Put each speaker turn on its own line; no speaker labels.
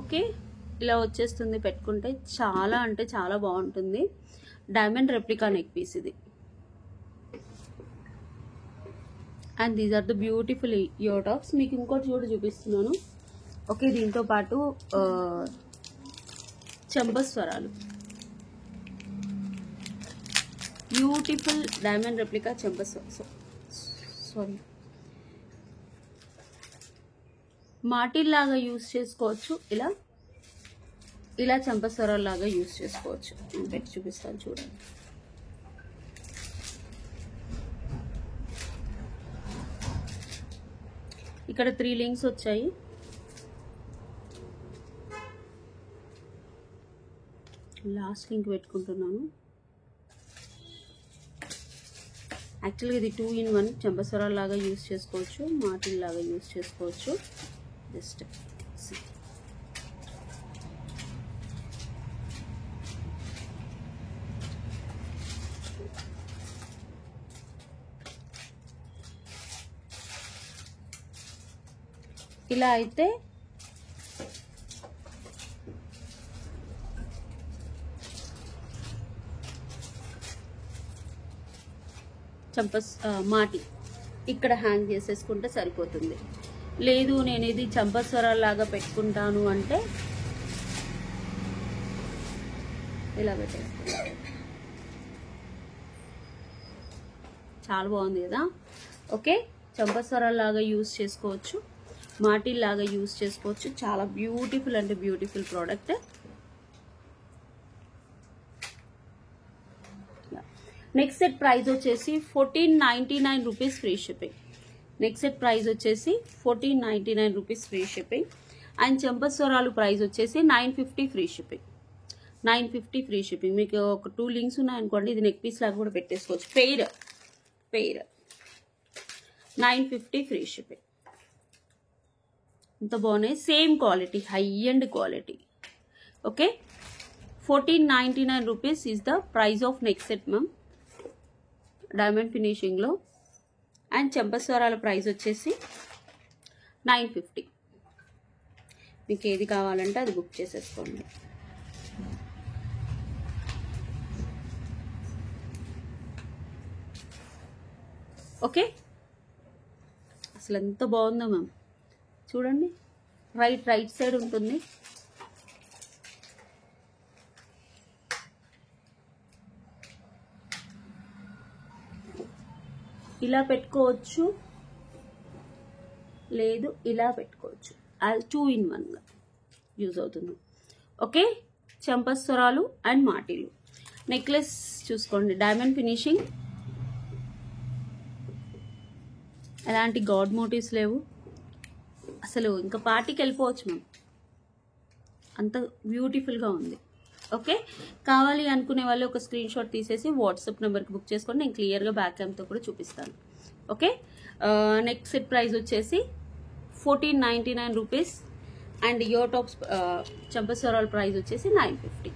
Okay, ఇలా వచ్చేస్తుంది పెట్టుకుంటే. చాలా అంటే చాలా బాగుంటుంది. డైమండ్ రెప్లికా నెక్ పీస్ ఇది. And these are the beautiful ear tops. మీకు ఇంకోటి కూడా చూపిస్తున్నాను. ఓకే, దీంతో పాటు చంపస్వరాలు, బ్యూటిఫుల్ డైమండ్ రెప్లికా సారీ మాటిల్ లాగా యూస్ చేసుకోవచ్చు. ఇలా చంపస్వరాలు లాగా యూస్ చేసుకోవచ్చు. పెట్టి చూపిస్తాను చూడండి. ఇక్కడ 3 లింక్స్ వచ్చాయి. లాస్ట్ లింక్ పెట్టుకుంటున్నాను. యాక్చువల్గా ఇది 2 in 1. చంపస్వరాలు లాగా యూస్ చేసుకోవచ్చు, మాటిల్ లాగా యూస్ చేసుకోవచ్చు. జస్ట్ ఇలా అయితే మాటి ఇక్కడ హ్యాంగ్ చేసేసుకుంటే సరిపోతుంది. లేదు నేను ఇది చంపస్వరాలు లాగా పెట్టుకుంటాను అంటే ఇలా పెట్టేస్తాను. చాలా బాగుంది కదా. ఓకే, చంపస్వరాలు లాగా యూస్ చేసుకోవచ్చు, మాటిల్ లాగా యూస్ చేసుకోవచ్చు. చాలా బ్యూటిఫుల్ అంటే beautiful product. Next set price వచ్చేసి 1499 rupees free shipping. Next set price వచ్చేసి 1499 రూపీస్ ఫ్రీ షిప్పింగ్. అండ్ చంపస్వరాలు ప్రైస్ వచ్చేసి 950 ఫ్రీ షిప్పింగ్. 950 free shipping. మీకు ఒక 2 లింక్స్ ఉన్నాయనుకోండి, ఇది నెక్ పీస్ లాగా కూడా పెట్టేసుకోవచ్చు. Pair 950 free shipping. ఇంత బాగున్నాయి. Same quality, high and quality. Okay, 1499 rupees is the price of next set ma'am, diamond ఫినిషింగ్లో. అండ్ చంపస్వరాల ప్రైస్ వచ్చేసి 950. మీకు ఏది కావాలంటే అది బుక్ చేసేసుకోండి. ఓకే, అసలు ఎంత బాగుందో మ్యామ్ చూడండి. రైట్ సైడ్ ఉంటుంది. ఇలా పెట్టుకోవచ్చు, లేదు ఇలా పెట్టుకోవచ్చు. 2 in 1 యూజ్ అవుతుంది. ఓకే, చంపస్వరాలు అండ్ మాటిలు. నెక్లెస్ చూసుకోండి, డైమండ్ ఫినిషింగ్. ఎలాంటి గాడ్ మోటివ్స్ లేవు. అసలు ఇంకా పార్టీకి వెళ్ళిపోవచ్చు మ్యామ్, అంత బ్యూటిఫుల్గా ఉంది. ఓకే, కావాలి అనుకునే వాళ్ళు ఒక స్క్రీన్ షాట్ తీసేసి వాట్సాప్ నెంబర్కి బుక్ చేసుకోండి. నేను క్లియర్గా బ్యాక్ క్యామ్తో కూడా చూపిస్తాను. ఓకే, నెక్స్ట్ సెట్ ప్రైస్ వచ్చేసి 1499 రూపీస్. అండ్ ఇయర్ టాప్స్ చంపస్వరాల ప్రైస్ వచ్చేసి 950.